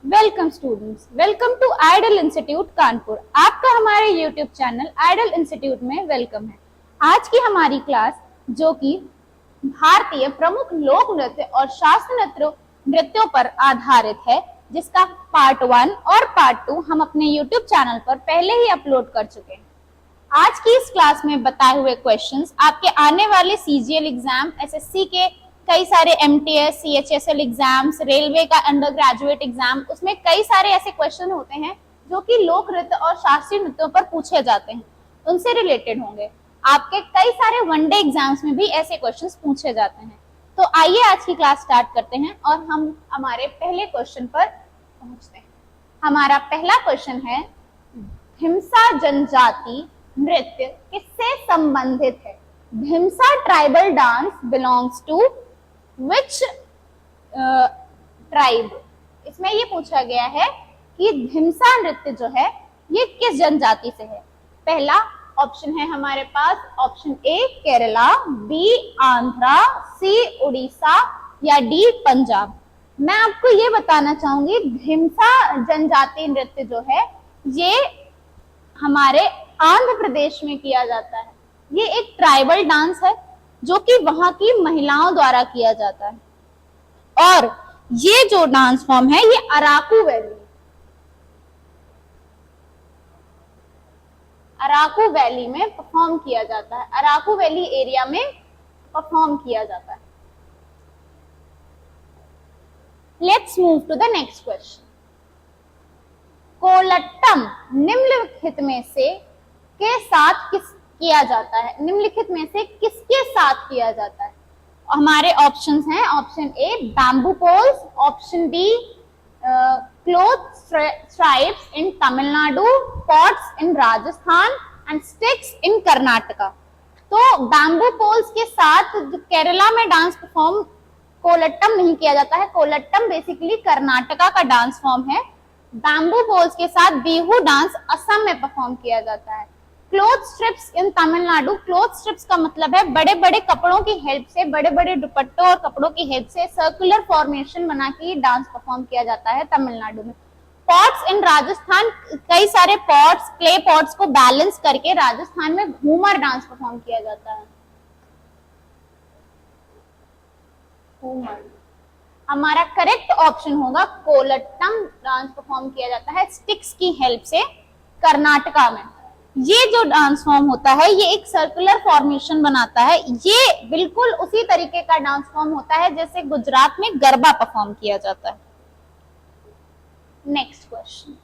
Welcome students, welcome to Idol Institute Kanpur. आपका हमारे YouTube channel Idol Institute में welcome है। आज की हमारी क्लास जो कि भारतीय प्रमुख लोक नृत्य और शास्त्रीय नृत्यों पर आधारित है, जिसका पार्ट 1 और पार्ट 2 हम अपने यूट्यूब चैनल पर पहले ही अपलोड कर चुके हैं। आज की इस क्लास में बताए हुए क्वेश्चंस आपके आने वाले सीजीएल एग्जाम, एसएससी के कई सारे एमटीएस, सीएचएसएल एग्जाम्स, रेलवे का अंडर ग्रेजुएट एग्जाम, उसमें कई सारे ऐसे क्वेश्चन होते हैं जो कि लोक नृत्य और शास्त्रीय नृत्यों पर पूछे जाते हैं, उनसे रिलेटेड होंगे। आपके कई सारे वनडे एग्जाम्स में भी ऐसे क्वेश्चंस पूछे जाते हैं। तो आइए आज की क्लास स्टार्ट करते हैं और हम हमारे पहले क्वेश्चन पर पहुंचते हैं। हमारा पहला क्वेश्चन है, भिमसा जनजाति नृत्य किससे संबंधित है? Bhimsa tribal dance belongs to which tribe? इसमें ये पूछा गया है कि भिमसा नृत्य जो है ये किस जनजाति से है। पहला ऑप्शन है हमारे पास option A Kerala, B Andhra, C Orissa या डी पंजाब। मैं आपको ये बताना चाहूंगी, भिमसा जनजाति नृत्य जो है ये हमारे आंध्र प्रदेश में किया जाता है। ये एक ट्राइबल डांस है जो कि वहां की महिलाओं द्वारा किया जाता है और ये जो डांस फॉर्म है ये अराकू वैली में परफॉर्म किया जाता है। अराकू वैली एरिया में परफॉर्म किया जाता है। Let's move to the next question. Kolattam निम्नलिखित में से के साथ किया जाता है? निम्नलिखित में से किसके साथ किया जाता है? हमारे ऑप्शंस हैं, option A bamboo poles, option B cloth stripes in Tamil Nadu, pots in Rajasthan and sticks इन कर्नाटका। तो बैम्बू पोल्स के साथ केरला में डांस परफॉर्म कोलट्टम नहीं किया जाता है। कोलट्टम बेसिकली कर्नाटका का डांस फॉर्म है। बैम्बू पोल्स के साथ बिहू डांस असम में परफॉर्म किया जाता है। Cloth strips in Tamil Nadu, cloth strips का मतलब है बड़े बड़े कपड़ों की हेल्प से, बड़े बड़े दुपट्टों और कपड़ों की हेल्प से सर्कुलर फॉर्मेशन बना के डांस परफॉर्म किया जाता है तमिलनाडु में। पॉट्स इन राजस्थान, कई सारे पॉट्स, क्ले पॉट्स को बैलेंस करके राजस्थान में घूमर डांस परफॉर्म किया जाता है। घूमर हमारा करेक्ट ऑप्शन होगा। कोलट्टम डांस परफॉर्म किया जाता है स्टिक्स की हेल्प से कर्नाटका में। ये जो डांस फॉर्म होता है ये एक सर्कुलर फॉर्मेशन बनाता है। ये बिल्कुल उसी तरीके का डांस फॉर्म होता है जैसे गुजरात में गरबा परफॉर्म किया जाता है। नेक्स्ट क्वेश्चन,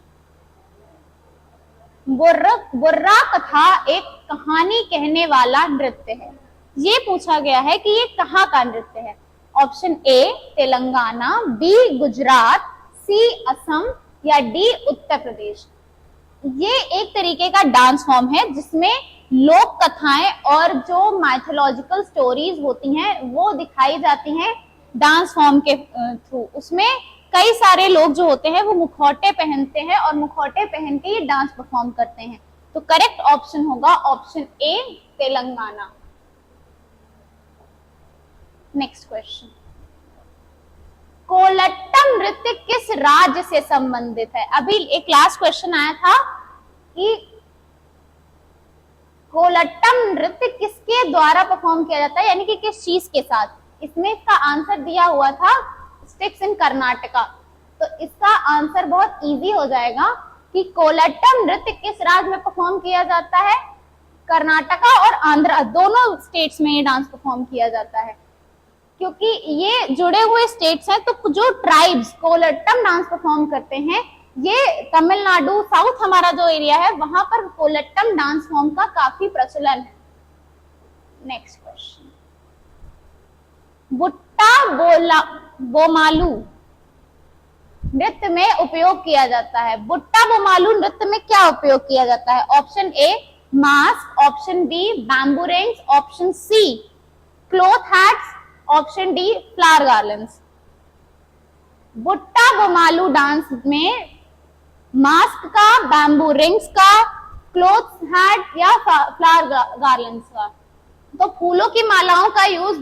बुर्रा कथा एक कहानी कहने वाला नृत्य है। ये पूछा गया है कि ये कहाँ का नृत्य है। Option A Telangana, B Gujarat, C Assam या डी उत्तर प्रदेश। ये एक तरीके का डांस फॉर्म है जिसमें लोक कथाएं और जो माइथोलॉजिकल स्टोरीज होती हैं वो दिखाई जाती हैं डांस फॉर्म के थ्रू। उसमें कई सारे लोग जो होते हैं वो मुखौटे पहनते हैं और मुखौटे पहन के ये डांस परफॉर्म करते हैं। तो करेक्ट ऑप्शन होगा option A Telangana. Next question, Kolattam नृत्य किस राज्य से संबंधित है? अभी एक लास्ट क्वेश्चन आया था कि कोलट्टम नृत्य किसके द्वारा परफॉर्म किया जाता है, यानी कि किस चीज के साथ। इसमें इसका आंसर दिया हुआ था स्टिक्स इन कर्नाटका। तो इसका आंसर बहुत इजी हो जाएगा कि कोलट्टम नृत्य किस राज्य में परफॉर्म किया जाता है? कर्नाटका और आंध्रा, दोनों स्टेट्स में ये डांस परफॉर्म किया जाता है। क्योंकि ये जुड़े हुए स्टेट्स हैं तो जो ट्राइब्स कोलट्टम डांस परफॉर्म करते हैं ये तमिलनाडु, साउथ हमारा जो एरिया है वहां पर कोलट्टम डांस फॉर्म का काफी प्रचलन है। नेक्स्ट क्वेश्चन, बुट्टा बोमालू नृत्य में उपयोग किया जाता है। बुट्टा बोमालू नृत्य में क्या उपयोग किया जाता है? Option A mask, option B bamboo rings, option C cloth hats, option D flower garlands. Butta Bommalu dance में मास्क का, बैम्बू रिंग्स का, क्लॉथ हैट या फ्लावर गार्लैंड्स का। तो फूलों की मालाओं का यूज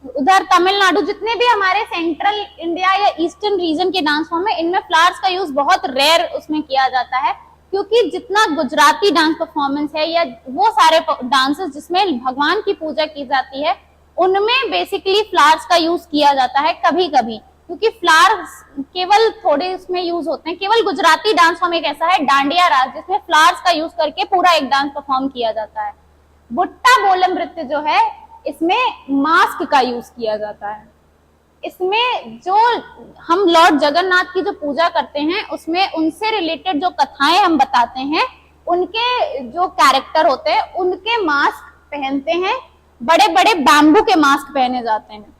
उधर तमिलनाडु, जितने भी हमारे सेंट्रल इंडिया या ईस्टर्न रीजन के डांस फॉर्म है, इनमें फ्लावर्स का यूज बहुत रेयर उसमें किया जाता है, क्योंकि जितना गुजराती डांस परफॉर्मेंस है या वो सारे डांसेस जिसमें भगवान की पूजा की जाती है, उनमें बेसिकली फ्लावर्स का यूज किया जाता है कभी कभी, क्योंकि फ्लावर्स केवल थोड़े उसमें यूज होते हैं। केवल गुजराती डांस फॉर्म एक ऐसा है, डांडिया रास, जिसमें फ्लावर्स का यूज करके पूरा एक डांस परफॉर्म किया जाता है। बुट्टा बोलम नृत्य जो है, इसमें मास्क का यूज किया जाता है। इसमें जो हम लॉर्ड जगन्नाथ की जो पूजा करते हैं, उसमें उनसे रिलेटेड जो कथाएं हम बताते हैं, उनके जो कैरेक्टर होते हैं उनके मास्क पहनते हैं, बड़े बड़े बैम्बू के मास्क पहने जाते हैं।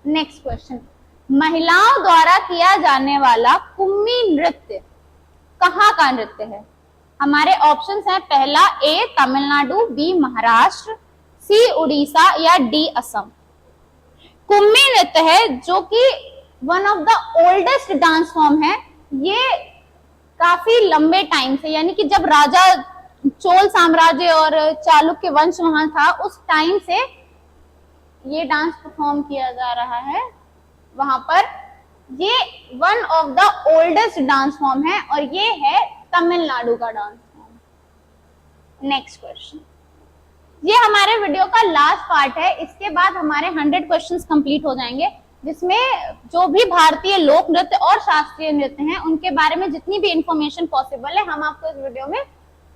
नेक्स्ट क्वेश्चन, महिलाओं द्वारा किया जाने वाला कुम्मी नृत्य कहाँ का नृत्य है? हमारे ऑप्शंस हैं, पहला ए तमिलनाडु, बी महाराष्ट्र, सी उड़ीसा या डी असम। कुम्मी नृत्य है जो कि one of the oldest dance form है। ये काफी लंबे टाइम से, यानी कि जब राजा चोल साम्राज्य और चालुक्य वंश वहां था, उस टाइम से ये डांस परफॉर्म किया जा रहा है वहां पर। ये one of the oldest dance form है और ये है तमिलनाडु का डांस फॉर्म। नेक्स्ट क्वेश्चन, ये हमारे वीडियो का लास्ट पार्ट है। इसके बाद हमारे 100 क्वेश्चंस कंप्लीट हो जाएंगे, जिसमें जो भी भारतीय लोक नृत्य और शास्त्रीय नृत्य हैं उनके बारे में जितनी भी इंफॉर्मेशन पॉसिबल है हम आपको इस वीडियो में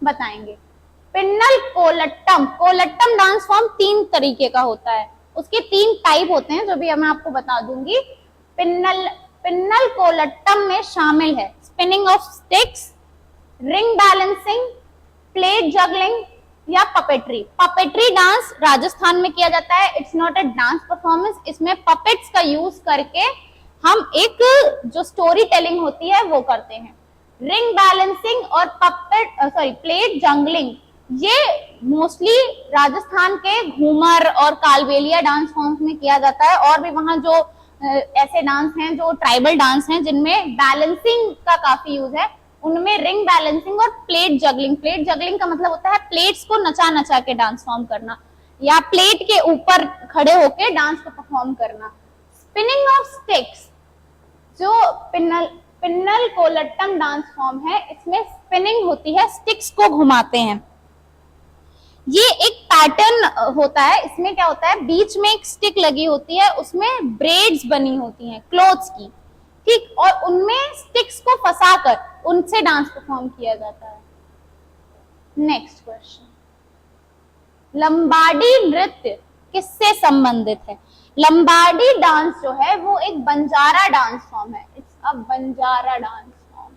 बताएंगे। पिन्नल कोलट्टम, कोलट्टम डांस फॉर्म 3 तरीके का होता है, उसके 3 टाइप होते हैं जो भी मैं आपको बता दूंगी। पिन्नल कोलट्टम में शामिल है spinning of sticks, ring balancing, plate juggling या पपेट्री। पपेट्री डांस राजस्थान में किया जाता है, it's not a dance performance. इसमें पपेट्स का यूज करके हम एक जो स्टोरी टेलिंग होती है वो करते हैं। रिंग बैलेंसिंग और प्लेट जंगलिंग, ये मोस्टली राजस्थान के घूमर और कालबेलिया डांस फॉर्म्स में किया जाता है, और भी वहां जो ऐसे डांस हैं जो ट्राइबल डांस हैं जिनमें बैलेंसिंग का काफी यूज है, उनमें रिंग बैलेंसिंग और प्लेट जगलिंग। प्लेट जगलिंग का मतलब होता है प्लेट्स को नचा नचा के डांस फॉर्म करना या प्लेट के ऊपर खड़े होके डांस को परफॉर्म करना। स्पिनिंग ऑफ स्टिक्स, जो पिन्नल कोलट्टम डांस फॉर्म है, इसमें स्पिनिंग होती है, स्टिक्स को घुमाते हैं। ये एक पैटर्न होता है। इसमें क्या होता है, बीच में एक स्टिक लगी होती है, उसमें ब्रेड्स बनी होती हैं क्लोथ्स की, ठीक, और उनमें स्टिक्स को फंसाकर उनसे डांस परफॉर्म किया जाता है। नेक्स्ट क्वेश्चन, लंबाडी नृत्य किससे संबंधित है? लंबाडी डांस जो है वो एक बंजारा डांस फॉर्म है, it's a Banjara dance form.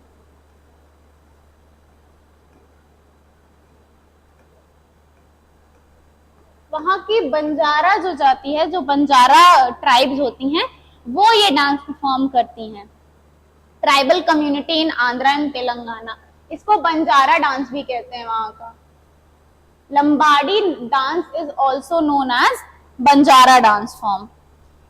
वहां की बंजारा जो जाति है, जो बंजारा ट्राइब्स होती हैं, वो ये डांस परफॉर्म करती हैं। Tribal community in Andhra and Telangana, इसको बंजारा डांस भी कहते हैं वहां का। Lambadi dance is also known as Banjara dance form.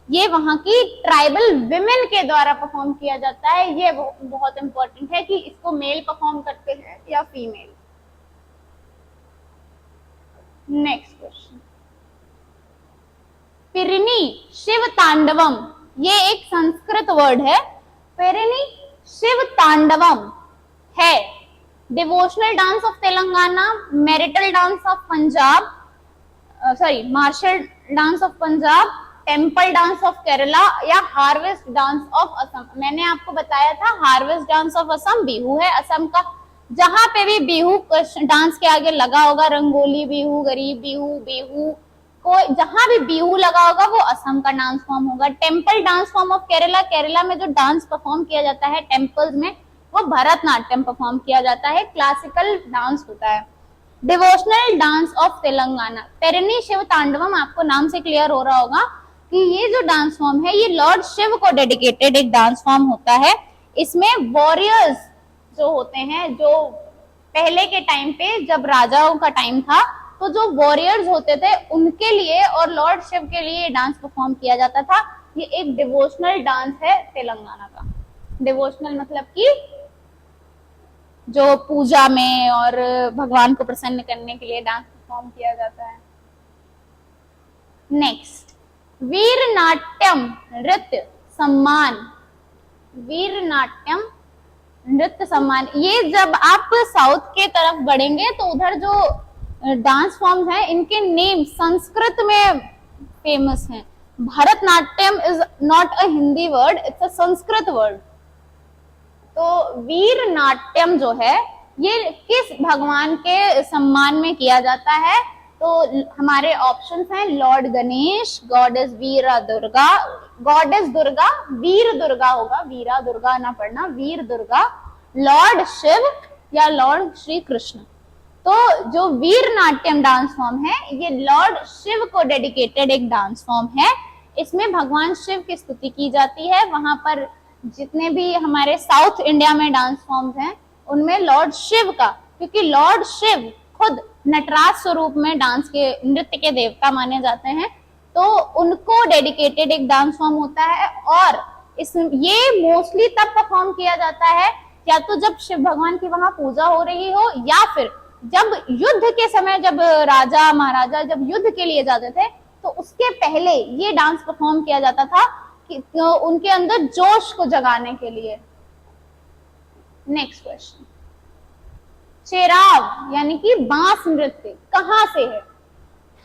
ये वहां की ट्राइबल विमेन के द्वारा परफॉर्म किया जाता है। ये बहुत इंपॉर्टेंट है कि इसको मेल परफॉर्म करते हैं या female. Next question, Perini Shiva Tandavam, ये एक संस्कृत वर्ड है। पिरिनी शिव तांडवम है devotional dance of Telangana, marital dance of Punjab, martial dance of Punjab, temple dance of Kerala या हार्वेस्ट डांस ऑफ असम। मैंने आपको बताया था harvest dance of Assam Bihu है असम का। जहां पे भी बिहू डांस के आगे लगा होगा, रंगोली बिहू, गरीब बिहू, बिहू, कोई जहां भी बिहू लगा होगा वो असम का डांस फॉर्म होगा। Temple dance form of Kerala, Kerala में जो डांस परफॉर्म किया जाता है टेम्पल्स में, वो भरतनाट्यम परफॉर्म किया जाता है, क्लासिकल डांस होता है। Devotional dance of Telangana, Perini Shiva Tandavam, आपको नाम से क्लियर हो रहा होगा कि ये जो डांस फॉर्म है ये लॉर्ड शिव को डेडिकेटेड एक डांस फॉर्म होता है। इसमें वॉरियर्स जो होते हैं, जो पहले के टाइम पे जब राजाओं का टाइम था, तो जो वॉरियर्स होते थे उनके लिए और लॉर्ड शिव के लिए डांस परफॉर्म किया जाता था। ये एक डिवोशनल डांस है तेलंगाना का। डिवोशनल मतलब कि जो पूजा में और भगवान को प्रसन्न करने के लिए डांस परफॉर्म किया जाता है। नेक्स्ट, वीर नाट्यम नृत्य सम्मान, वीर नाट्यम नृत्य सम्मान, ये जब आप साउथ के तरफ बढ़ेंगे तो उधर जो डांस फॉर्म्स हैं इनके नेम संस्कृत में फेमस हैं। Bharatanatyam is not a Hindi word, it's a Sanskrit word. तो वीर नाट्यम जो है ये किस भगवान के सम्मान में किया जाता है? तो हमारे ऑप्शंस हैं लॉर्ड गणेश, गॉडेस वीरा दुर्गा, गॉडेस दुर्गा, वीर दुर्गा होगा, वीरा दुर्गा ना पढ़ना, वीर दुर्गा, लॉर्ड शिव या लॉर्ड श्री कृष्ण। तो जो वीर नाट्यम डांस फॉर्म है ये लॉर्ड शिव को डेडिकेटेड एक डांस फॉर्म है। इसमें भगवान शिव की स्तुति की जाती है। वहां पर जितने भी हमारे साउथ इंडिया में डांस फॉर्म्स हैं उनमें लॉर्ड शिव का, क्योंकि लॉर्ड शिव खुद नटराज स्वरूप में डांस के नृत्य के देवता माने जाते हैं, तो उनको डेडिकेटेड एक डांस फॉर्म होता है। और ये मोस्टली तब परफॉर्म किया जाता है या तो जब शिव भगवान की वहां पूजा हो रही हो या फिर जब युद्ध के समय, जब राजा महाराजा जब युद्ध के लिए जाते थे तो उसके पहले ये डांस परफॉर्म किया जाता था कि तो उनके अंदर जोश को जगाने के लिए। नेक्स्ट क्वेश्चन, चेराव यानी कि बांस नृत्य कहां से है?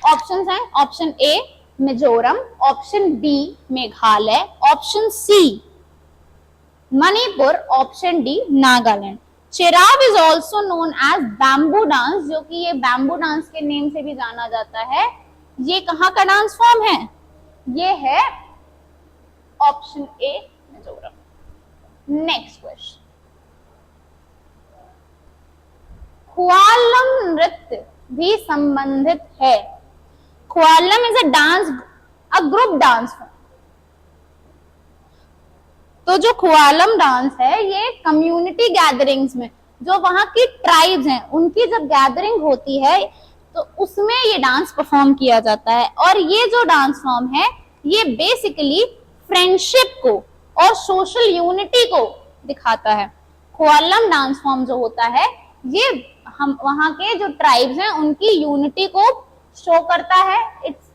ऑप्शंस हैं, option A Mizoram, option B Meghalaya, option C Manipur, option D Nagaland. Cheraw is also known as bamboo dance, जो कि ये बैम्बू डांस के नेम से भी जाना जाता है। ये कहाँ का डांस फॉर्म है? ये है option A Mizoram. Next question, Khuallam नृत्य भी संबंधित है। Khuallam is a dance, a group dance form. तो जो ख्वालम डांस है ये कम्युनिटी गैदरिंग्स में, जो वहां की ट्राइब्स हैं उनकी जब गैदरिंग होती है तो उसमें ये डांस परफॉर्म किया जाता है। और ये जो डांस फॉर्म है ये बेसिकली फ्रेंडशिप को और सोशल यूनिटी को दिखाता है। ख्वालम डांस फॉर्म जो होता है ये हम वहां के जो ट्राइब्स हैं उनकी यूनिटी को शो करता है, इट्स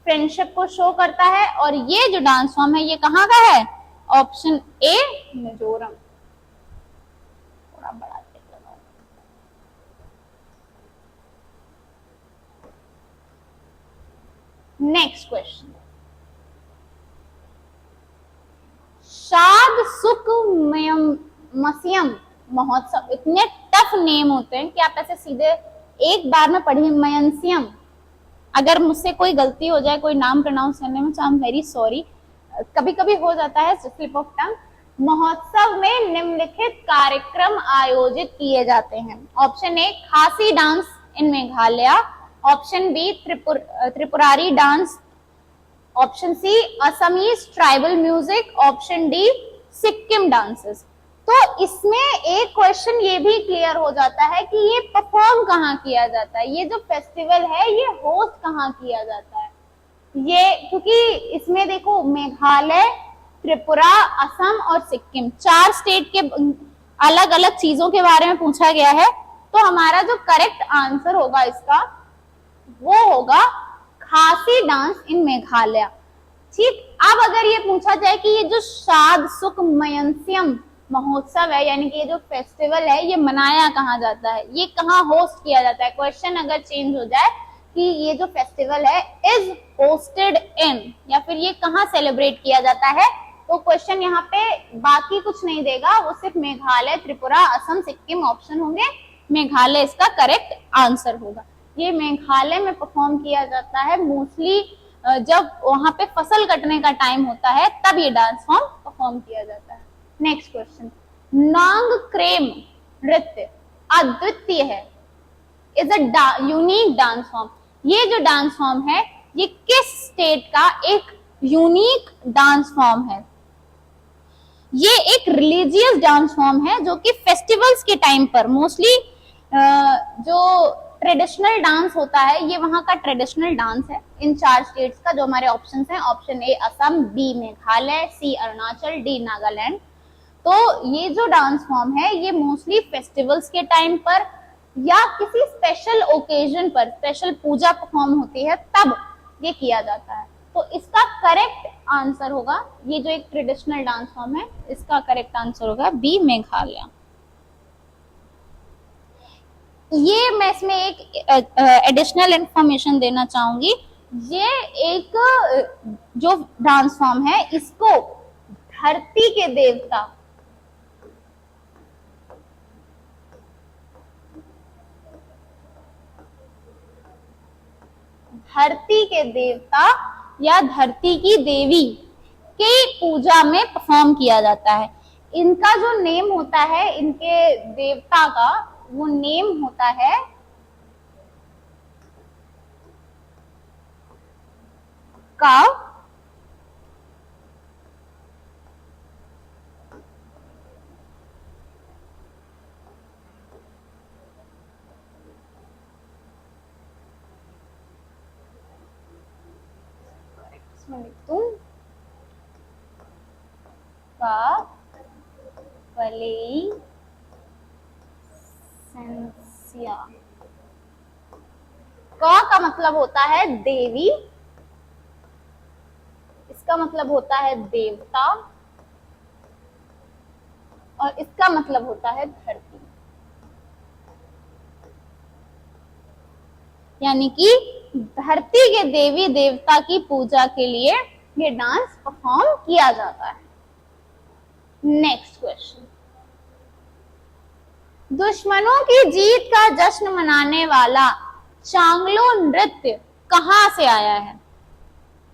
फ्रेंडशिप को शो करता है। और ये जो डांस फॉर्म है ये कहाँ का है? Option A Mizoram. थोड़ा बड़ा नेक्स्ट क्वेश्चन, शाद सुख मयम महोत्सव, इतने टफ नेम होते हैं कि आप ऐसे सीधे एक बार में पढ़िए। मयंसियम, अगर मुझसे कोई गलती हो जाए कोई नाम प्रोनाउंस करने में, सो आई एम वेरी सॉरी, कभी कभी हो जाता है स्लिप ऑफ टंग। महोत्सव में निम्नलिखित कार्यक्रम आयोजित किए जाते हैं। Option A Khasi dance in Meghalaya, option B Tripurari dance, option C Assamese tribal music, option D Sikkim dances. तो इसमें एक क्वेश्चन ये भी क्लियर हो जाता है कि ये परफॉर्म कहाँ किया जाता है, ये जो फेस्टिवल है ये होस्ट कहाँ किया जाता है। ये क्योंकि इसमें देखो मेघालय, त्रिपुरा, असम और सिक्किम 4 स्टेट के अलग अलग चीजों के बारे में पूछा गया है। तो हमारा जो करेक्ट आंसर होगा इसका वो होगा खासी डांस इन मेघालय। ठीक, अब अगर ये पूछा जाए कि ये जो शाद सुख मयंसियम महोत्सव है यानी कि ये जो फेस्टिवल है ये मनाया कहाँ जाता है, ये कहाँ होस्ट किया जाता है, क्वेश्चन अगर चेंज हो जाए कि ये जो फेस्टिवल है इज होस्टेड इन, या फिर ये कहाँ सेलिब्रेट किया जाता है, तो क्वेश्चन यहाँ पे बाकी कुछ नहीं देगा, वो सिर्फ मेघालय, त्रिपुरा, असम, सिक्किम ऑप्शन होंगे। मेघालय इसका करेक्ट आंसर होगा। ये मेघालय में परफॉर्म किया जाता है मोस्टली जब वहां पे फसल कटने का टाइम होता है तब ये डांस फॉर्म परफॉर्म किया जाता है। नेक्स्ट क्वेश्चन, नांग क्रेम नृत्य अद्वितीय है, is a unique dance form. ये जो डांस फॉर्म है ये किस स्टेट का एक यूनिक डांस फॉर्म है? ये एक रिलीजियस डांस फॉर्म है जो कि फेस्टिवल्स के टाइम पर मोस्टली जो ट्रेडिशनल डांस होता है ये वहां का ट्रेडिशनल डांस है इन 4 स्टेट्स का, जो हमारे ऑप्शंस हैं। Option A Assam, B Meghalaya, C Arunachal, D Nagaland. तो ये जो डांस फॉर्म है ये मोस्टली फेस्टिवल्स के टाइम पर या किसी स्पेशल ओकेजन पर, स्पेशल पूजा परफॉर्म होती है तब ये किया जाता है। तो इसका करेक्ट आंसर होगा, ये जो एक ट्रेडिशनल डांस फॉर्म है, इसका करेक्ट आंसर होगा बी, मेघालय। ये मैं इसमें एक एडिशनल इंफॉर्मेशन देना चाहूंगी, ये एक जो डांस फॉर्म है इसको धरती के देवता, धरती के देवता या धरती की देवी की पूजा में परफॉर्म किया जाता है। इनका जो नेम होता है, इनके देवता का वो नेम होता है का का मतलब होता है देवी, इसका मतलब होता है देवता, और इसका मतलब होता है धरती। यानी कि धरती के देवी देवता की पूजा के लिए ये डांस परफॉर्म किया जाता है। नेक्स्ट क्वेश्चन, दुश्मनों की जीत का जश्न मनाने वाला चांगलो नृत्य कहां से आया है?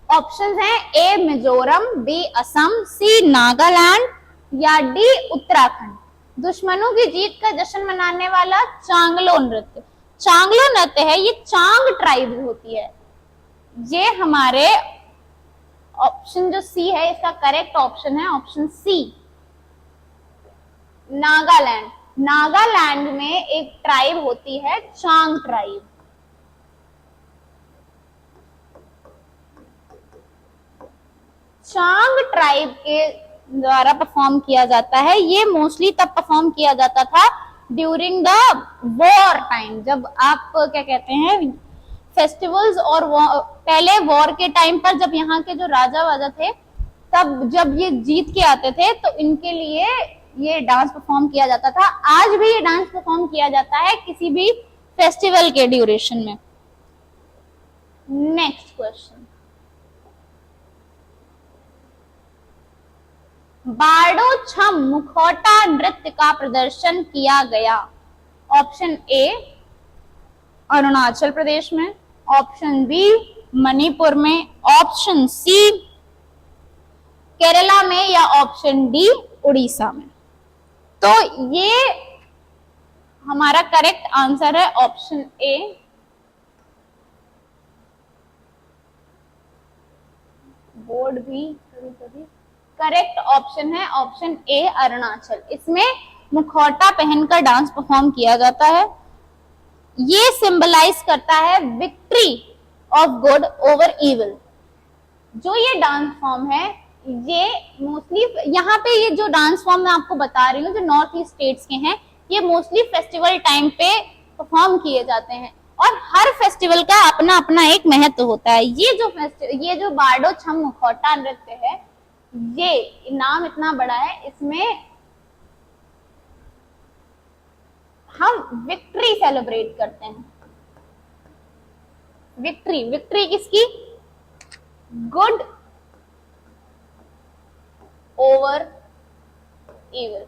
ऑप्शंस हैं ए मिजोरम, बी असम, सी नागालैंड या डी उत्तराखंड। दुश्मनों की जीत का जश्न मनाने वाला चांगलो नृत्य, चांगलो नृत्य है, ये चांग ट्राइब होती है। ये हमारे ऑप्शन जो सी है, इसका करेक्ट ऑप्शन है ऑप्शन सी, नागालैंड। नागालैंड में एक ट्राइब होती है चांग ट्राइब। चांग ट्राइब के द्वारा परफॉर्म किया जाता है। ये मोस्टली तब परफॉर्म किया जाता था ड्यूरिंग द वॉर टाइम, जब आप क्या कहते हैं फेस्टिवल्स, और पहले वॉर के टाइम पर जब यहाँ के जो राजा वाजा थे, तब जब ये जीत के आते थे तो इनके लिए ये डांस परफॉर्म किया जाता था। आज भी ये डांस परफॉर्म किया जाता है किसी भी फेस्टिवल के ड्यूरेशन में। नेक्स्ट क्वेश्चन, बारडो छम मुखौटा नृत्य का प्रदर्शन किया गया। ऑप्शन ए अरुणाचल प्रदेश में, ऑप्शन बी मणिपुर में, ऑप्शन सी केरला में या ऑप्शन डी उड़ीसा में। तो ये हमारा करेक्ट आंसर है ऑप्शन ए, बोर्ड भी कभी कभी करेक्ट ऑप्शन है ऑप्शन ए अरुणाचल। इसमें मुखौटा पहनकर डांस परफॉर्म किया जाता है। ये सिंबलाइज करता है victory of good over evil. जो ये डांस फॉर्म है, ये मोस्टली यहाँ पे ये जो डांस फॉर्म मैं आपको बता रही हूँ जो नॉर्थ ईस्ट स्टेट्स के हैं, ये मोस्टली फेस्टिवल टाइम पे परफॉर्म किए जाते हैं और हर फेस्टिवल का अपना अपना एक महत्व होता है। ये जो बारडो छम मुखौटा नृत्य है, ये नाम इतना बड़ा है, इसमें हम विक्ट्री सेलिब्रेट करते हैं। विक्ट्री किसकी? Good over evil.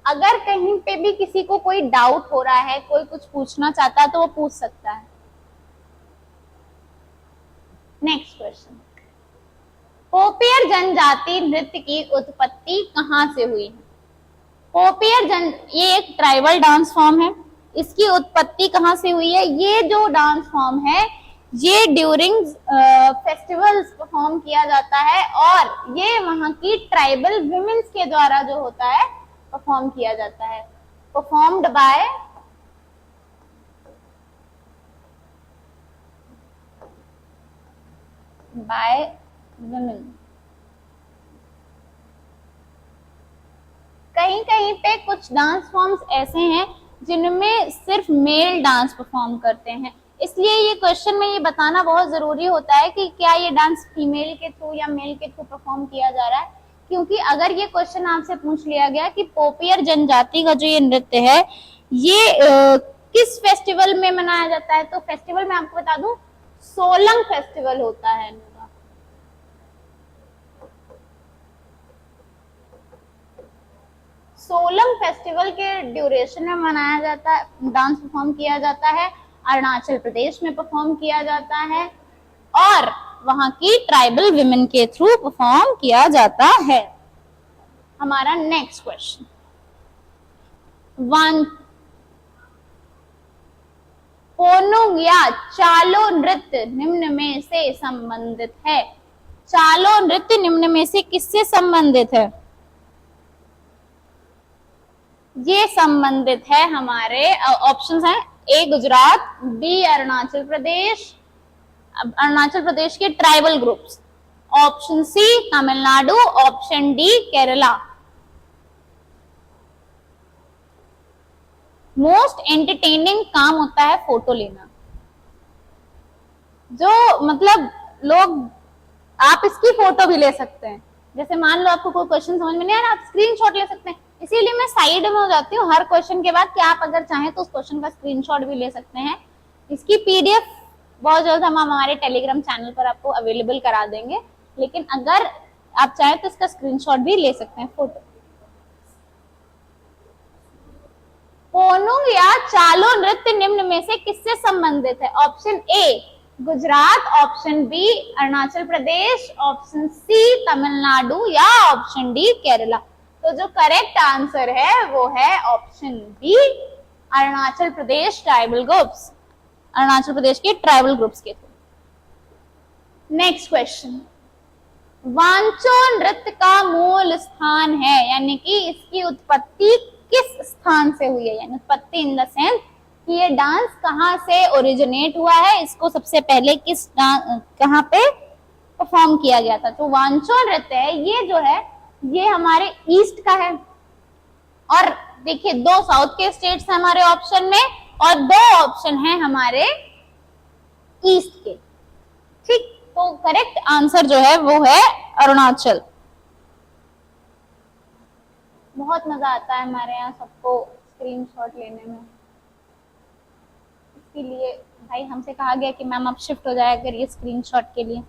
अगर कहीं पे भी किसी को कोई डाउट हो रहा है, कोई कुछ पूछना चाहता है तो वो पूछ सकता है। नेक्स्ट क्वेश्चन, पोपियर जनजाति नृत्य की उत्पत्ति कहां से हुई है? ये एक ट्राइबल डांस फॉर्म है, इसकी उत्पत्ति कहां से हुई है? ये जो डांस फॉर्म है ये ड्यूरिंग फेस्टिवल्स परफॉर्म किया जाता है और ये वहां की ट्राइबल विमेन्स के द्वारा जो होता है परफॉर्म किया जाता है। Performed by women. कहीं कहीं पे कुछ डांस फॉर्म्स ऐसे हैं जिनमें सिर्फ मेल डांस परफॉर्म करते हैं। इसलिए ये क्वेश्चन में ये बताना बहुत जरूरी होता है कि क्या ये डांस फीमेल के थ्रू या मेल के थ्रू परफॉर्म किया जा रहा है, क्योंकि अगर ये क्वेश्चन आपसे पूछ लिया गया कि पोपियर जनजाति का जो ये नृत्य है ये किस फेस्टिवल में मनाया जाता है, तो फेस्टिवल में आपको बता दूं सोलंग फेस्टिवल होता है इनका। सोलंग फेस्टिवल के ड्यूरेशन में मनाया जाता है, डांस परफॉर्म किया जाता है, अरुणाचल प्रदेश में परफॉर्म किया जाता है और वहां की ट्राइबल विमेन के थ्रू परफॉर्म किया जाता है। हमारा नेक्स्ट क्वेश्चन, पोनुंग या चालो नृत्य निम्न में से संबंधित है। चालो नृत्य निम्न में से किससे संबंधित है? ये संबंधित है हमारे ऑप्शंस हैं ए गुजरात, बी अरुणाचल प्रदेश, अरुणाचल प्रदेश के tribal groups, option C Tamil Nadu, option D Kerala. Most entertaining काम होता है फोटो लेना, जो मतलब लोग आप इसकी फोटो भी ले सकते हैं। जैसे मान लो आपको कोई क्वेश्चन समझ में नहीं आ रहा, आप स्क्रीनशॉट ले सकते हैं, इसीलिए मैं साइड में हो जाती हूँ हर क्वेश्चन के बाद कि आप अगर चाहें तो उस क्वेश्चन का स्क्रीनशॉट भी ले सकते हैं। इसकी पीडीएफ बहुत जल्द हम हमारे टेलीग्राम चैनल पर आपको अवेलेबल करा देंगे, लेकिन अगर आप चाहें तो इसका स्क्रीनशॉट भी ले सकते हैं फोटो। पोनुंग या चालो नृत्य निम्न में से किससे संबंधित है? Option A Gujarat, option B Arunachal Pradesh, option C Tamil Nadu या ऑप्शन डी केरला। तो जो करेक्ट आंसर है वो है ऑप्शन बी अरुणाचल प्रदेश ट्राइबल ग्रुप्स, अरुणाचल प्रदेश के ट्राइबल ग्रुप्स के थ्रू। नेक्स्ट क्वेश्चन, वांचो नृत्य का मूल स्थान है, यानी कि इसकी उत्पत्ति किस स्थान से हुई है, यानी उत्पत्ति इन द सेंस कि ये डांस कहाँ से ओरिजिनेट हुआ है, इसको सबसे पहले किस कहाँ पे परफॉर्म किया गया था। तो वांचो नृत्य है ये जो है ये हमारे ईस्ट का है, और देखिए 2 साउथ के स्टेट्स हैं हमारे ऑप्शन में और 2 ऑप्शन हैं हमारे ईस्ट के। ठीक, तो करेक्ट आंसर जो है वो है अरुणाचल। बहुत मजा आता है हमारे यहाँ सबको स्क्रीनशॉट लेने में, इसके लिए भाई हमसे कहा गया कि मैम आप शिफ्ट हो जाया करिए स्क्रीनशॉट के लिए।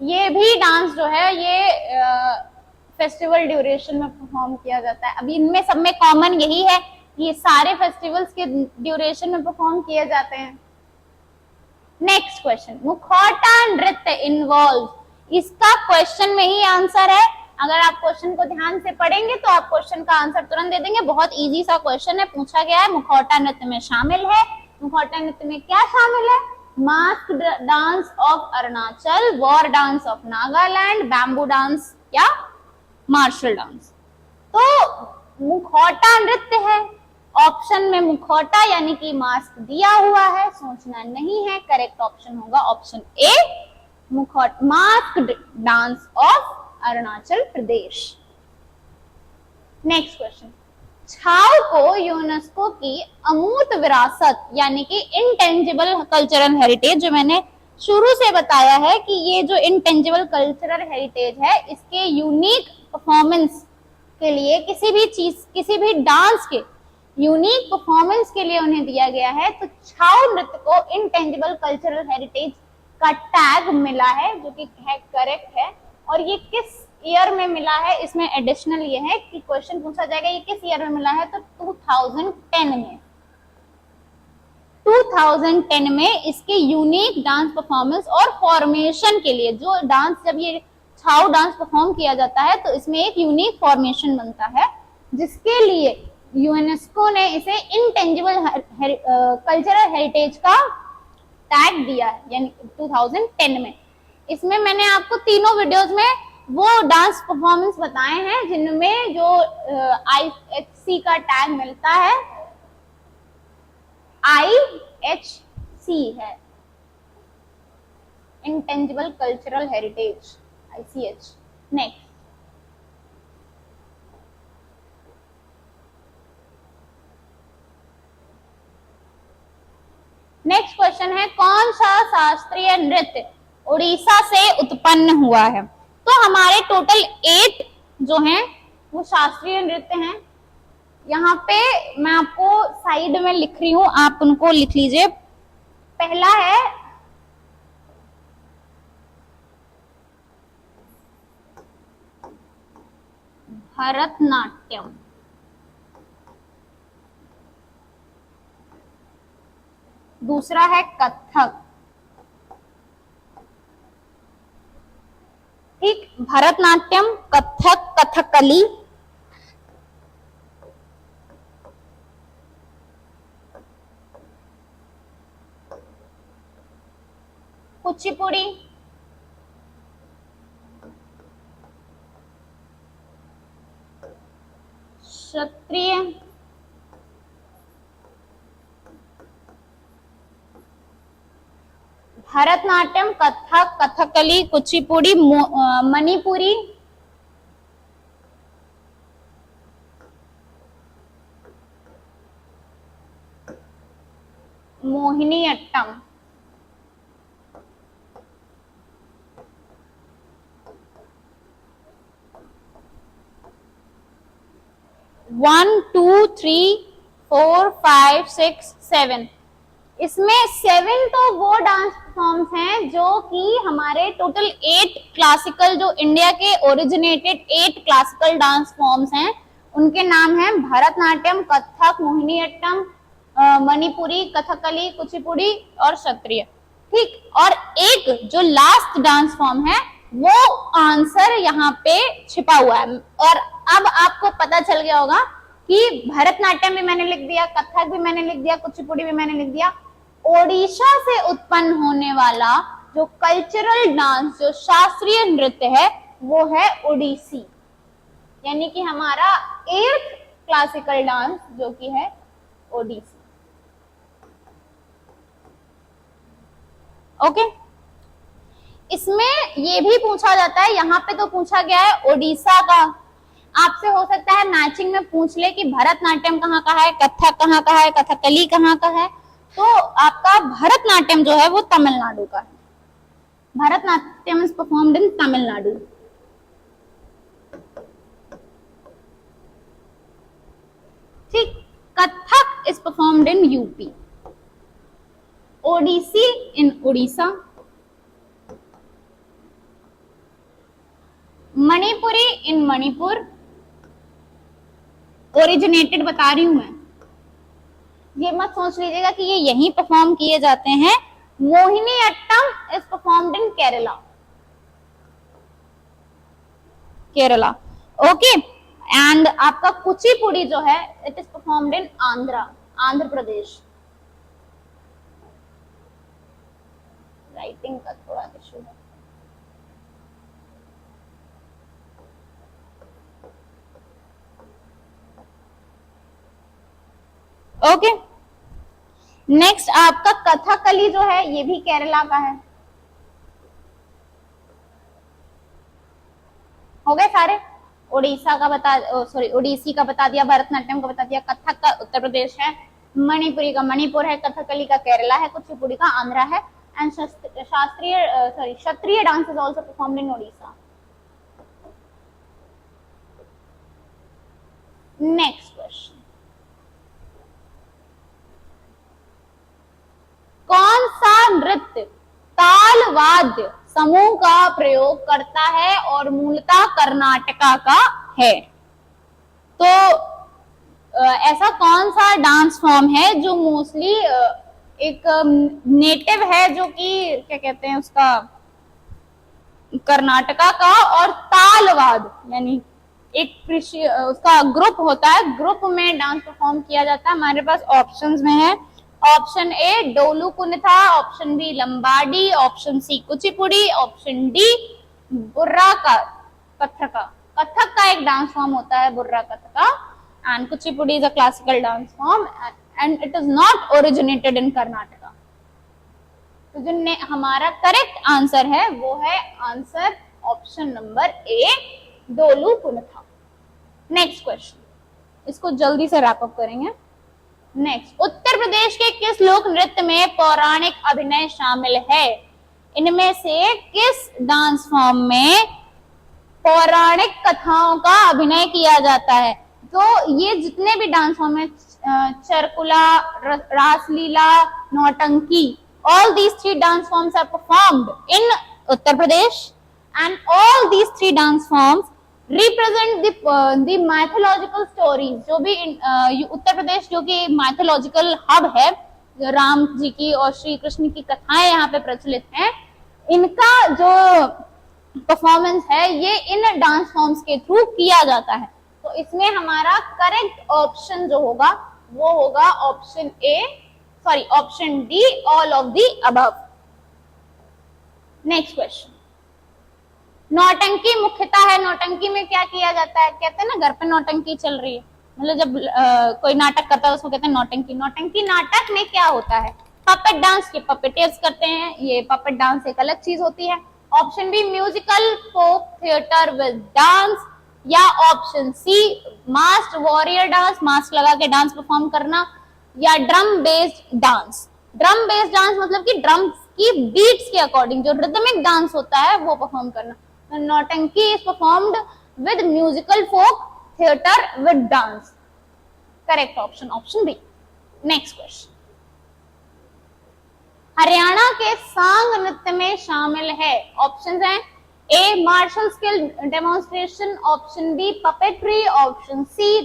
ये भी डांस जो है ये फेस्टिवल ड्यूरेशन में परफॉर्म किया जाता है। अभी इनमें सब में कॉमन यही है कि ये सारे फेस्टिवल्स के ड्यूरेशन में परफॉर्म किए जाते हैं। नेक्स्ट क्वेश्चन, मुखौटा नृत्य इन्वॉल्व, इसका क्वेश्चन में ही आंसर है। अगर आप क्वेश्चन को ध्यान से पढ़ेंगे तो आप क्वेश्चन का आंसर तुरंत दे देंगे। बहुत इजी सा क्वेश्चन है, पूछा गया है मुखौटा नृत्य में शामिल है। मुखौटा नृत्य में क्या शामिल है? Mask dance of Arunachal, war dance of Nagaland, bamboo dance या मार्शल डांस। तो मुखौटा नृत्य है, ऑप्शन में मुखौटा यानी कि मास्क दिया हुआ है, सोचना नहीं है। करेक्ट ऑप्शन होगा ऑप्शन ए मुखौटा, mask dance of Arunachal Pradesh. Next question, छाव को यूनेस्को की अमूर्त विरासत यानी कि इंटेंजिबल कल्चरल हेरिटेज, जो मैंने शुरू से बताया है कि ये जो इंटेंजिबल कल्चरल हेरिटेज है इसके यूनिक परफॉर्मेंस के लिए, किसी भी चीज किसी भी डांस के यूनिक परफॉर्मेंस के लिए उन्हें दिया गया है। तो छाव नृत्य को इंटेंजिबल कल्चरल हेरिटेज का टैग मिला है, जो कि है करेक्ट है। और ये किस ईयर में मिला है, इसमें एडिशनल ये है कि क्वेश्चन पूछा जाएगा ये किस ईयर में मिला है, तो 2010 में 2010 में इसके यूनिक डांस परफॉर्मेंस और फॉर्मेशन के लिए, जो डांस जब ये छाव डांस परफॉर्म किया जाता है तो इसमें एक यूनिक फॉर्मेशन बनता है, जिसके लिए यूनेस्को ने इसे इंटेंजिबल कल्चरल हेरिटेज का टैग दिया है, यानी 2010 में। इसमें मैंने आपको तीनों वीडियोस में वो डांस परफॉर्मेंस बताए हैं जिनमें जो IHC का टैग मिलता है, IHC है, intangible cultural heritage, ICH। Next, शास्त्रीय नृत्य उड़ीसा से उत्पन्न हुआ है। तो हमारे टोटल 8 जो हैं वो शास्त्रीय नृत्य हैं। यहाँ पे मैं आपको साइड में लिख रही हूं, आप उनको लिख लीजिए। पहला है भरतनाट्यम, दूसरा है कथक। ठीक, Bharatanatyam, Kathak, Kathakali, Kuchipudi, Kshatriya, Bharatanatyam, Kathak, Kathakali, Kuchipudi, Manipuri, Mohiniyattam. One, two, three, 4, 5, 6, 7। इसमें 7 तो वो डांस फॉर्म्स हैं जो कि हमारे टोटल 8 क्लासिकल, जो इंडिया के ओरिजिनेटेड 8 क्लासिकल डांस फॉर्म्स हैं, उनके नाम हैं भरतनाट्यम, कथक, मोहिनीअट्टम, मणिपुरी, कथकली, कुचिपुड़ी और क्षत्रिय। ठीक, और एक जो लास्ट डांस फॉर्म है वो आंसर यहाँ पे छिपा हुआ है। और अब आपको पता चल गया होगा कि भरतनाट्यम भी मैंने लिख दिया, कथक भी मैंने लिख दिया, कुचिपुड़ी भी मैंने लिख दिया। ओडिशा से उत्पन्न होने वाला जो कल्चरल डांस, जो शास्त्रीय नृत्य है, वो है ओडिसी, यानी कि हमारा 8th क्लासिकल डांस जो कि है ओडिसी। ओके, इसमें ये भी पूछा जाता है, यहाँ पे तो पूछा गया है ओडिशा का, आपसे हो सकता है मैचिंग में पूछ ले कि भरतनाट्यम कहाँ का है, कथक कहाँ का है, कथकली कहाँ का है। तो आपका भरतनाट्यम जो है वो तमिलनाडु का है। भरतनाट्यम इज परफॉर्म्ड इन तमिलनाडु। ठीक, Kathak is performed in UP, Odissi in Orissa, Manipuri in Manipur, originated बता रही हूं मैं, ये मत सोच लीजिएगा कि ये यहीं परफॉर्म किए जाते हैं। Mohiniyattam is performed in Kerala, Kerala. Okay, and आपका कुचिपुड़ी जो है it is performed in Andhra, Andhra Pradesh. Writing का थोड़ा इशू है। ओके, नेक्स्ट आपका कथकली जो है ये भी केरला का है। हो गए सारे। उड़ीसा का बता, सॉरी ओडिसी का बता दिया, भरतनाट्यम का बता दिया, कथक का उत्तर प्रदेश है, मणिपुरी का मणिपुर है, कथकली का केरला है, कुचिपुड़ी का आंध्रा है, एंड शास्त्रीय sorry Kshatriya dance is also performed in Odisha. Next question, कौन सा नृत्य ताल वाद्य समूह का प्रयोग करता है और मूलतः कर्नाटका का है? तो ऐसा कौन सा डांस फॉर्म है जो मोस्टली एक नेटिव है, जो कि क्या कहते हैं उसका, कर्नाटका का, और तालवाद यानी एक उसका ग्रुप होता है, ग्रुप में डांस परफॉर्म किया जाता है। हमारे पास ऑप्शंस में है, option A Dollu Kunitha, option B Lambadi, option C Kuchipudi, option D Burra का कथका। कथक का एक डांस फॉर्म होता है Burra Kathaka, and Kuchipudi is a classical dance form and it is not originated in Karnataka. तो जो हमारा करेक्ट आंसर है वो है answer option number A, Dollu Kunitha. Next question, इसको जल्दी से रैप अप करेंगे। नेक्स्ट, उत्तर प्रदेश के किस लोक नृत्य में पौराणिक अभिनय शामिल है? इनमें से किस डांस फॉर्म में पौराणिक कथाओं का अभिनय किया जाता है? तो ये जितने भी डांस फॉर्म है, चरकुला, रासलीला, नौटंकी, all these three dance forms are performed in Uttar Pradesh, and all these three dance forms represent the mythological stories. जो भी उत्तर प्रदेश जो कि mythological hub है, राम जी की और श्री कृष्ण की कथाएं यहाँ पे प्रचलित हैं, इनका जो परफॉर्मेंस है ये इन डांस फॉर्म्स के थ्रू किया जाता है। तो इसमें हमारा करेक्ट ऑप्शन जो होगा वो होगा option D, all of the above. Next question, नौटंकी मुख्यतः है, नौटंकी में क्या किया जाता है? कहते हैं ना घर पे नौटंकी चल रही है, मतलब जब कोई नाटक करता है उसको कहते हैं नौटंकी। नौटंकी नाटक में क्या होता है? पपेट डांस के पपेटियर्स करते हैं, ये पपेट डांस एक अलग चीज होती है। Option B, musical folk theatre with dance, या option C, masked warrior dance, mask लगा के डांस परफॉर्म करना, या drum based dance. Drum based dance मतलब कि ड्रम की बीट्स के अकॉर्डिंग जो रिदमिक डांस होता है वो परफॉर्म करना। Nautanki is performed with musical folk theatre with dance. Correct option option B. Next question, Haryana के सांग नृत्य में शामिल है? ऑप्शंस हैं A, martial skill demonstration, option B, puppetry, option C,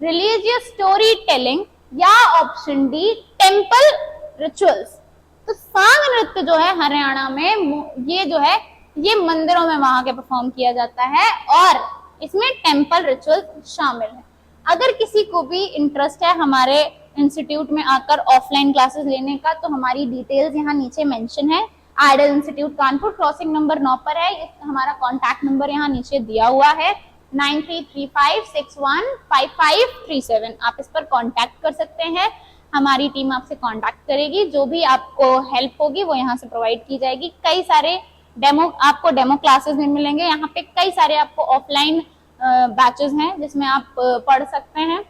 religious story telling, या ऑप्शन डी, टेम्पल रिचुअल्स। तो सांग नृत्य जो है हरियाणा में, ये जो है ये मंदिरों में वहां के परफॉर्म किया जाता है और इसमें टेम्पल रिचुअल शामिल है। अगर किसी को भी इंटरेस्ट है हमारे इंस्टीट्यूट में आकर ऑफलाइन क्लासेस लेने का, तो हमारी डिटेल्स यहाँ नीचे मेंशन है। Idol Institute Kanpur, crossing number 9 पर है। हमारा कॉन्टैक्ट नंबर यहाँ नीचे दिया हुआ है 9335615537। आप इस पर कॉन्टैक्ट कर सकते हैं, हमारी टीम आपसे कॉन्टैक्ट करेगी। जो भी आपको हेल्प होगी वो यहाँ से प्रोवाइड की जाएगी। कई सारे आपको डेमो क्लासेस में मिलेंगे। यहाँ पे कई सारे आपको ऑफलाइन बैचेस हैं जिसमें आप पढ़ सकते हैं,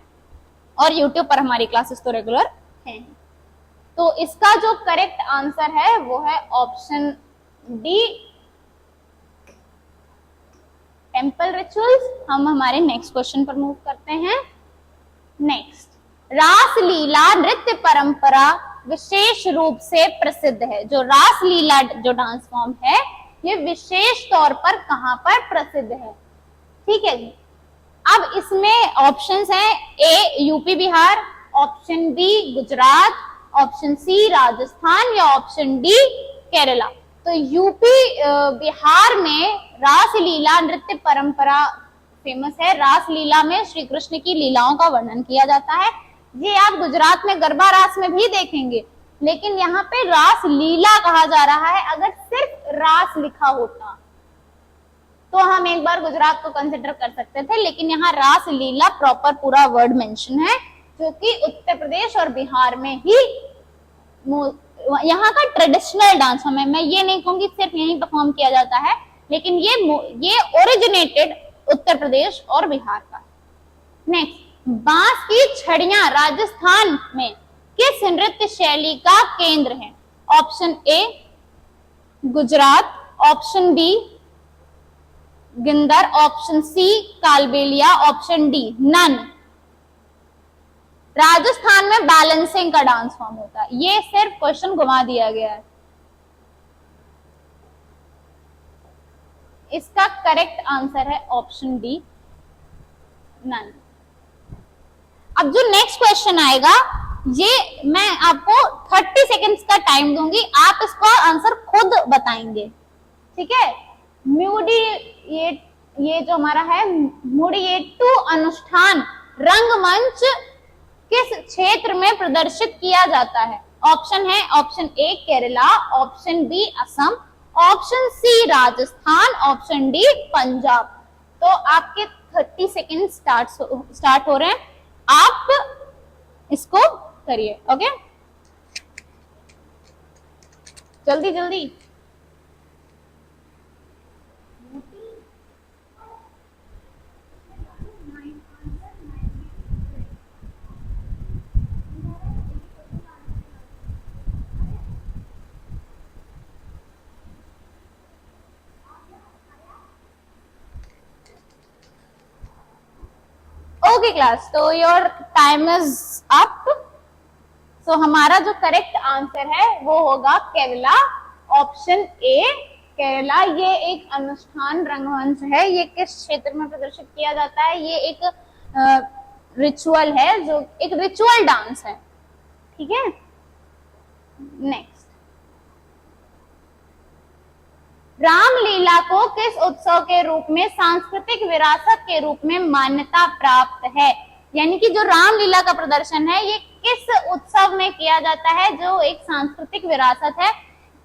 और यूट्यूब पर हमारी क्लासेस तो रेगुलर हैं। तो इसका जो करेक्ट आंसर है वो है ऑप्शन डी, टेम्पल रिचुअल्स। हम हमारे नेक्स्ट क्वेश्चन पर मूव करते हैं। नेक्स्ट, रासलीला नृत्य परंपरा विशेष रूप से प्रसिद्ध है। जो रासलीला जो डांस फॉर्म है ये विशेष तौर पर कहां पर प्रसिद्ध है? ठीक है जी। अब इसमें ऑप्शंस हैं A, UP Bihar, option B, Gujarat, option C, Rajasthan, या ऑप्शन डी, केरला। तो यूपी बिहार में रासलीला नृत्य परंपरा फेमस है। रासलीला में श्री कृष्ण की लीलाओं का वर्णन किया जाता है। ये आप गुजरात में गरबा रास में भी देखेंगे, लेकिन यहाँ पे रासलीला कहा जा रहा है। अगर सिर्फ रास लिखा होता तो हम एक बार गुजरात को कंसिडर कर सकते थे, लेकिन यहाँ रासलीला प्रॉपर पूरा वर्ड मेंशन है, जो कि उत्तर प्रदेश और बिहार में ही यहाँ का ट्रेडिशनल डांस फॉर्म है। मैं ये नहीं कहूंगी सिर्फ यहीं परफॉर्म किया जाता है, लेकिन ये ओरिजिनेटेड उत्तर प्रदेश और बिहार का। नेक्स्ट, बांस की छड़ियां राजस्थान में किस नृत्य शैली का केंद्र है? Option A, Gujarat, option B, Gindar, option C, Kalbelia, option D, none. Rajasthan में बैलेंसिंग का डांस फॉर्म होता है। ये सिर्फ क्वेश्चन घुमा दिया गया है। इसका करेक्ट आंसर है ऑप्शन डी, नन। अब जो नेक्स्ट क्वेश्चन आएगा ये मैं आपको 30 सेकेंड्स का टाइम दूंगी, आप इसका आंसर खुद बताएंगे, ठीक है। ये जो हमारा है मुड़ियेट्टू अनुष्ठान रंगमंच किस क्षेत्र में प्रदर्शित किया जाता है? ऑप्शन है option A Kerala, option B Assam, option C Rajasthan, option D Punjab. तो आपके 30 सेकेंड स्टार्ट हो रहे हैं, आप इसको करिए। ओके, जल्दी जल्दी। ओके क्लास, तो योर टाइम इज अप। सो हमारा जो करेक्ट आंसर है वो होगा केरला, ऑप्शन ए केरला। ये एक अनुष्ठान रंगमंच है। ये किस क्षेत्र में प्रदर्शित किया जाता है? ये एक रिचुअल है, जो एक रिचुअल डांस है, ठीक है। नेक्स्ट, रामलीला को किस उत्सव के रूप में सांस्कृतिक विरासत के रूप में मान्यता प्राप्त है? यानी कि जो रामलीला का प्रदर्शन है ये किस उत्सव में किया जाता है, जो एक सांस्कृतिक विरासत है,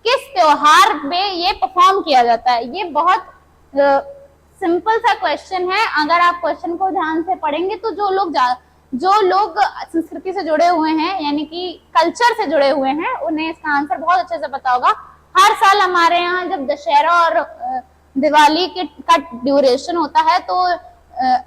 किस त्योहार में ये परफॉर्म किया जाता है? ये बहुत सिंपल सा क्वेश्चन है। अगर आप क्वेश्चन को ध्यान से पढ़ेंगे तो जो लोग संस्कृति से जुड़े हुए हैं, यानी कि कल्चर से जुड़े हुए हैं, उन्हें इसका आंसर बहुत अच्छे से पता होगा। हर साल हमारे यहाँ जब दशहरा और दिवाली का ड्यूरेशन होता है, तो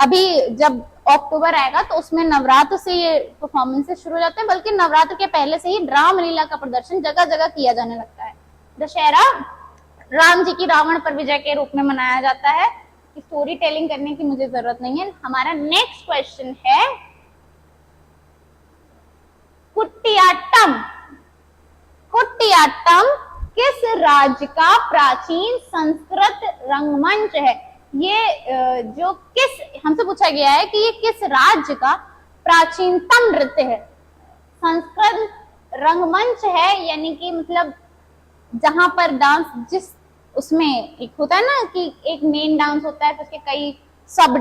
अभी जब अक्टूबर आएगा तो उसमें नवरात्र से ये परफॉर्मेंसेस शुरू हो जाते हैं, बल्कि नवरात्र के पहले से ही रामलीला का प्रदर्शन जगह जगह किया जाने लगता है। दशहरा राम जी की रावण पर विजय के रूप में मनाया जाता है। स्टोरी टेलिंग करने की मुझे जरूरत नहीं है। हमारा नेक्स्ट क्वेश्चन है कुटियाट्टम। कुटियाट्टम किस राज्य का प्राचीन संस्कृत रंगमंच है? ये जो किस हमसे पूछा गया है कि ये किस राज्य का प्राचीनतम नृत्य है? संस्कृत रंगमंच है, यानी कि मतलब जहां पर डांस, जिस उसमें एक होता है ना कि एक मेन डांस होता है, फिर उसके कई सब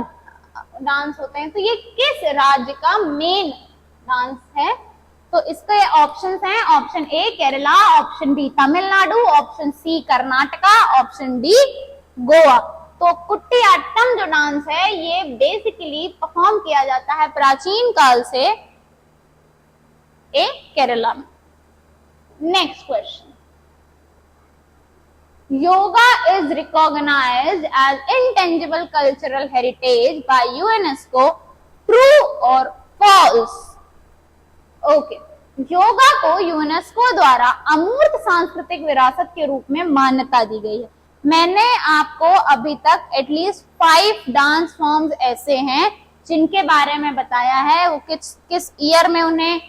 डांस होते हैं, तो ये किस राज्य का मेन डांस है? तो इसके ऑप्शंस हैं, option A Kerala, option B Tamil Nadu, option C Karnataka, option D Goa. तो कुटियाट्टम जो डांस है ये बेसिकली परफॉर्म किया जाता है प्राचीन काल से केरला में। Next question, yoga is recognised as intangible cultural heritage by UNESCO, true और फॉल्स? ओके, योगा को यूनेस्को द्वारा अमूर्त सांस्कृतिक विरासत के रूप में मान्यता दी गई है। मैंने आपको अभी तक एटलीस्ट 5 डांस फॉर्म्स ऐसे हैं जिनके बारे में बताया है, वो किस ईयर में उन्हें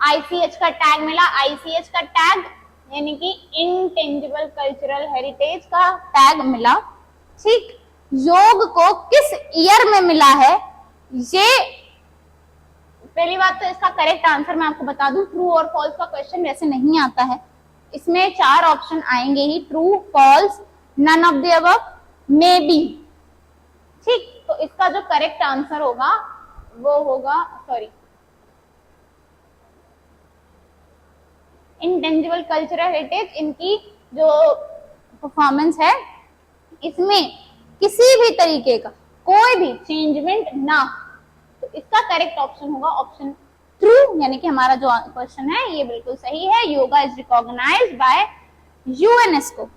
ICH का टैग मिला। ICH का टैग यानी कि इंटेंजिबल कल्चरल हेरिटेज का टैग मिला, ठीक। योग को किस ईयर में मिला है, ये पहली बात तो इसका करेक्ट आंसर मैं आपको बता दूं, ट्रू और फॉल्स का क्वेश्चन वैसे नहीं आता है। इसमें 4 ऑप्शन आएंगे ही, true, false, none of the above, may be, ठीक। तो इसका जो करेक्ट आंसर होगा वो होगा इंटेंजिबल कल्चरल हेरिटेज। इनकी जो परफॉर्मेंस है इसमें किसी भी तरीके का कोई भी चेंजमेंट ना, तो इसका करेक्ट ऑप्शन होगा ऑप्शन ट्रू, यानी कि हमारा जो क्वेश्चन है ये बिल्कुल सही है। Yoga is recognised by UNESCO.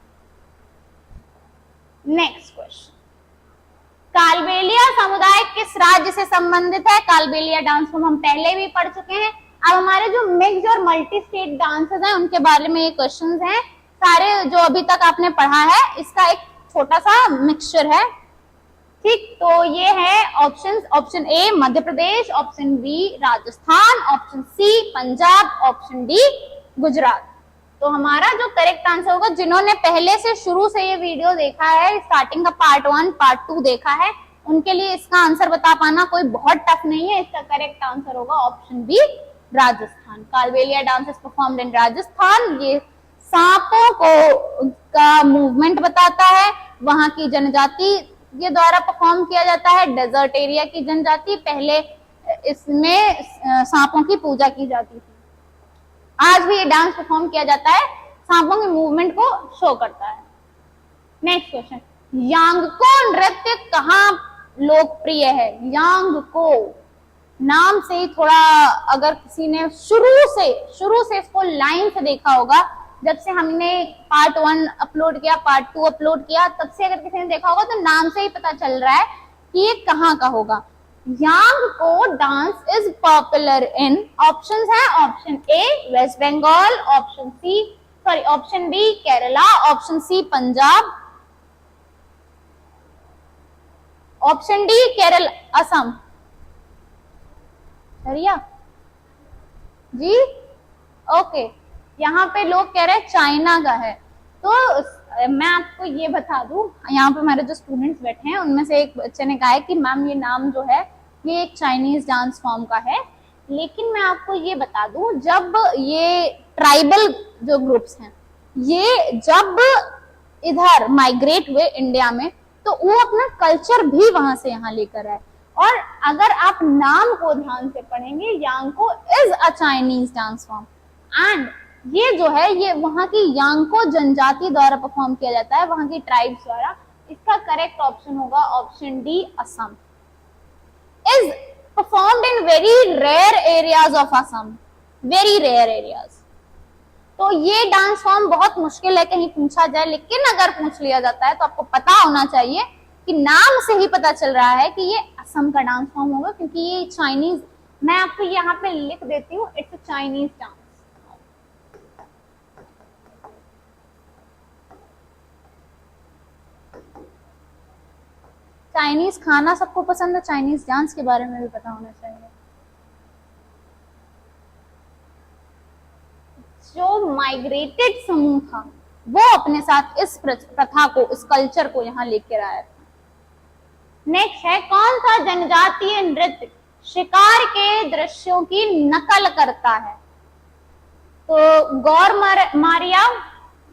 Next question, Kalbelia समुदाय किस राज्य से संबंधित है? कालबेलिया डांस को हम पहले भी पढ़ चुके हैं। अब हमारे जो मिक्स और मल्टी स्टेट डांसेस हैं उनके बारे में ये क्वेश्चंस हैं। सारे जो अभी तक आपने पढ़ा है इसका एक छोटा सा मिक्सचर है, ठीक। तो ये है options, option A Madhya Pradesh, option B Rajasthan, option C Punjab, option D Gujarat. तो हमारा जो करेक्ट आंसर होगा, जिन्होंने पहले से शुरू से ये वीडियो देखा है, स्टार्टिंग का पार्ट 1 पार्ट 2 देखा है, उनके लिए इसका आंसर बता पाना कोई बहुत टफ नहीं है। इसका करेक्ट आंसर होगा option B Rajasthan. Kalbelia dance is performed in Rajasthan. ये सांपों को का मूवमेंट बताता है, वहां की जनजाति के द्वारा परफॉर्म किया जाता है। डेजर्ट एरिया की जनजाति, पहले इसमें सांपों की पूजा की जाती थी। आज भी ये डांस परफॉर्म किया जाता है, सांपों के मूवमेंट को शो करता है। नेक्स्ट क्वेश्चन, यांगको नृत्य कहाँ लोकप्रिय है? यांगको नाम से ही थोड़ा, अगर किसी ने शुरू से इसको लाइन से देखा होगा, जब से हमने पार्ट 1 अपलोड किया, पार्ट 2 अपलोड किया, तब से अगर किसी ने देखा होगा तो नाम से ही पता चल रहा है कि ये कहाँ का होगा। Yangko dance is popular in, options है option A West Bengal, option B Kerala, option C Punjab, option D Kerala Assam. Riya ji okay, यहाँ पे लोग कह रहे हैं चाइना का है। तो मैं आपको ये बता दूं, यहाँ पे हमारे जो स्टूडेंट्स बैठे हैं उनमें से एक बच्चे ने कहा है कि मैम ये नाम जो है ये एक चाइनीज डांस फॉर्म का है। लेकिन मैं आपको ये बता दूं, जब ये ट्राइबल जो ग्रुप्स हैं ये जब इधर माइग्रेट हुए इंडिया में तो वो अपना कल्चर भी वहां से यहाँ लेकर आए। और अगर आप नाम को ध्यान से पढ़ेंगे, Yangko is a Chinese dance form and ये जो है ये वहां की यांको जनजाति द्वारा परफॉर्म किया जाता है, वहां की ट्राइब्स द्वारा। इसका करेक्ट ऑप्शन होगा option D Assam. Is performed in very rare areas of Assam, very rare areas. तो ये डांस फॉर्म बहुत मुश्किल है कहीं पूछा जाए, लेकिन अगर पूछ लिया जाता है तो आपको पता होना चाहिए कि नाम से ही पता चल रहा है कि ये असम का डांस फॉर्म होगा, क्योंकि ये चाइनीज, मैं आपको यहाँ पे लिख देती हूँ, it's a Chinese dance. Chinese खाना सबको पसंद है, चाइनीज डांस के बारे में भी पता होना चाहिए। जो माइग्रेटेड समूह था वो अपने साथ इस प्रथा को, इस कल्चर को यहाँ लेकर आया था। नेक्स्ट है, कौन सा जनजातीय नृत्य शिकार के दृश्यों की नकल करता है? तो गौर मारिया,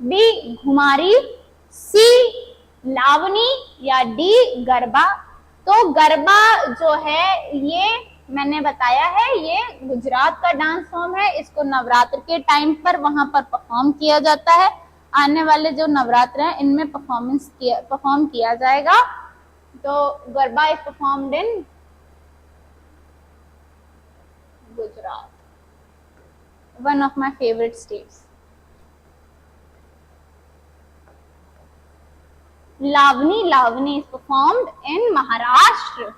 बी घुमारी, सी लावनी या डी गरबा। तो गरबा जो है ये मैंने बताया है, ये गुजरात का डांस फॉर्म है। इसको नवरात्र के टाइम पर वहां पर परफॉर्म किया जाता है। आने वाले जो नवरात्र हैं इनमें परफॉर्म किया जाएगा। तो Garba is performed in Gujarat, one of my favourite states. Lavani is performed in Maharashtra.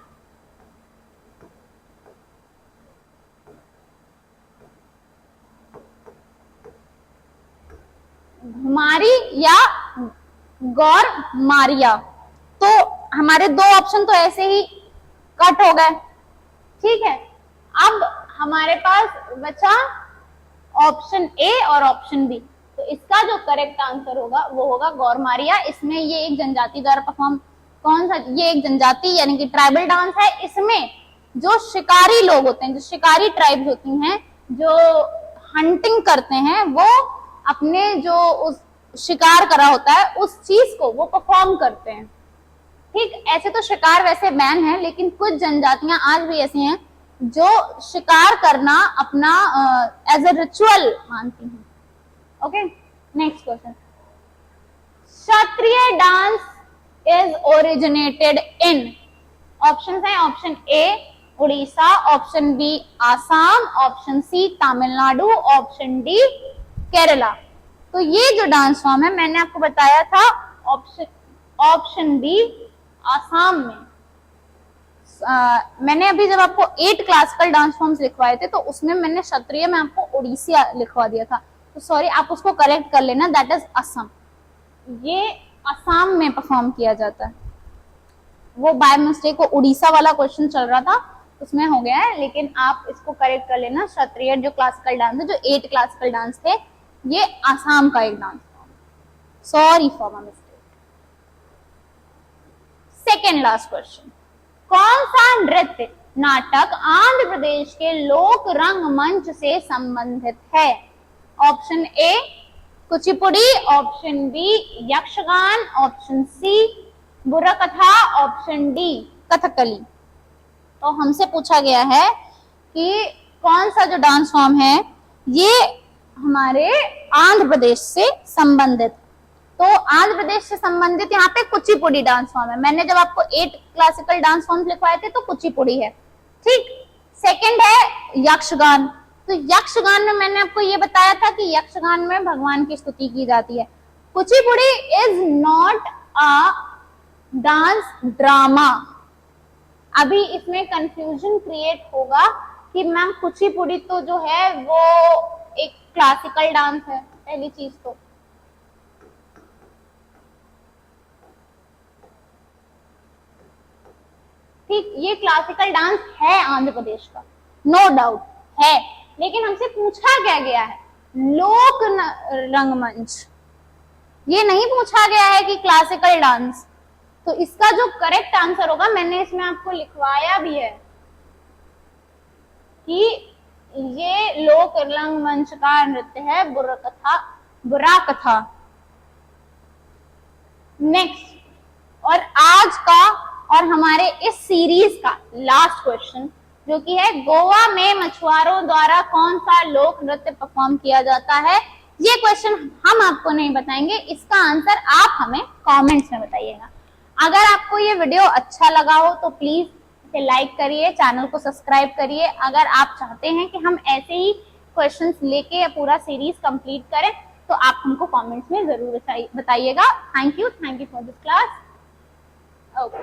Ghumari या गौर मारिया। तो हमारे दो ऑप्शन तो ऐसे ही कट हो गए, ठीक है। अब हमारे पास बचा ऑप्शन ए और ऑप्शन बी। तो इसका जो करेक्ट आंसर होगा वो होगा गौर मारिया। इसमें ये एक जनजाति द्वारा परफॉर्म, कौन सा, ये एक जनजाति यानी कि ट्राइबल डांस है। इसमें जो शिकारी लोग होते हैं, जो शिकारी ट्राइब्स होती हैं, जो हंटिंग करते हैं, वो अपने जो उस शिकार करा होता है उस चीज को वो परफॉर्म करते हैं, ठीक। ऐसे तो शिकार वैसे बैन है, लेकिन कुछ जनजातियां आज भी ऐसी हैं जो शिकार करना अपना एज ए रिचुअल मानती हैं। Okay, next question. Kshatriya dance is originated in, option है ऑप्शन ए Orissa, option B Assam, option C Tamil Nadu, option D Kerala. तो ये जो डांस फॉर्म है मैंने आपको बताया था ऑप्शन बी आसाम में। मैंने अभी जब आपको 8 क्लासिकल डांस फॉर्म्स लिखवाए थे तो उसमें मैंने क्षत्रिय में आपको उड़ीसा लिखवा दिया था, तो सॉरी आप उसको करेक्ट कर लेना, दैट इज असम। ये असम में परफॉर्म किया जाता है। वो बाय मिस्टेक वो उड़ीसा वाला क्वेश्चन चल रहा था उसमें हो गया है, लेकिन आप इसको करेक्ट कर लेना। क्षत्रिय जो क्लासिकल डांस है, जो 8 क्लासिकल डांस थे, ये असम का एक dance form. Sorry for my mistake. Second last question, कौन सा नृत्य नाटक आंध्र प्रदेश के लोक रंगमंच से संबंधित है? Option A Kuchipudi, option B Yakshagana, option C Burrakatha, option D Kathakali. तो हमसे पूछा गया है कि कौन सा जो डांस फॉर्म है ये हमारे आंध्र प्रदेश से संबंधित। तो आंध्र प्रदेश से संबंधित यहाँ पे कुचिपुड़ी डांस फॉर्म है। मैंने जब आपको 8 क्लासिकल डांस फॉर्म लिखवाए थे तो कुचिपुड़ी है, ठीक। सेकंड है यक्षगान। तो यक्षगान में मैंने आपको ये बताया था कि यक्षगान में भगवान की स्तुति की जाती है। Kuchipudi is not a dance drama. अभी इसमें कंफ्यूजन क्रिएट होगा कि मैम कुचिपुड़ी तो जो है वो एक क्लासिकल डांस है, पहली चीज तो। ठीक, ये क्लासिकल डांस है आंध्र प्रदेश का, नो डाउट है, लेकिन हमसे पूछा क्या गया है, लोक रंगमंच, ये नहीं पूछा गया है कि क्लासिकल डांस। तो इसका जो करेक्ट आंसर होगा, मैंने इसमें आपको लिखवाया भी है कि ये लोक रंगमंच का नृत्य है, बुरा कथा। नेक्स्ट, और आज का और हमारे इस सीरीज का लास्ट क्वेश्चन, जो कि है गोवा में मछुआरों द्वारा कौन सा लोक नृत्य परफॉर्म किया जाता है। ये क्वेश्चन हम आपको नहीं बताएंगे, इसका आंसर आप हमें कमेंट्स में बताइएगा। अगर आपको ये वीडियो अच्छा लगा हो तो प्लीज इसे लाइक करिए, चैनल को सब्सक्राइब करिए। अगर आप चाहते हैं कि हम ऐसे ही क्वेश्चंस लेके पूरा सीरीज कंप्लीट करें तो आप हमको कमेंट्स में जरूर बताइएगा। Thank you for this class. Okay.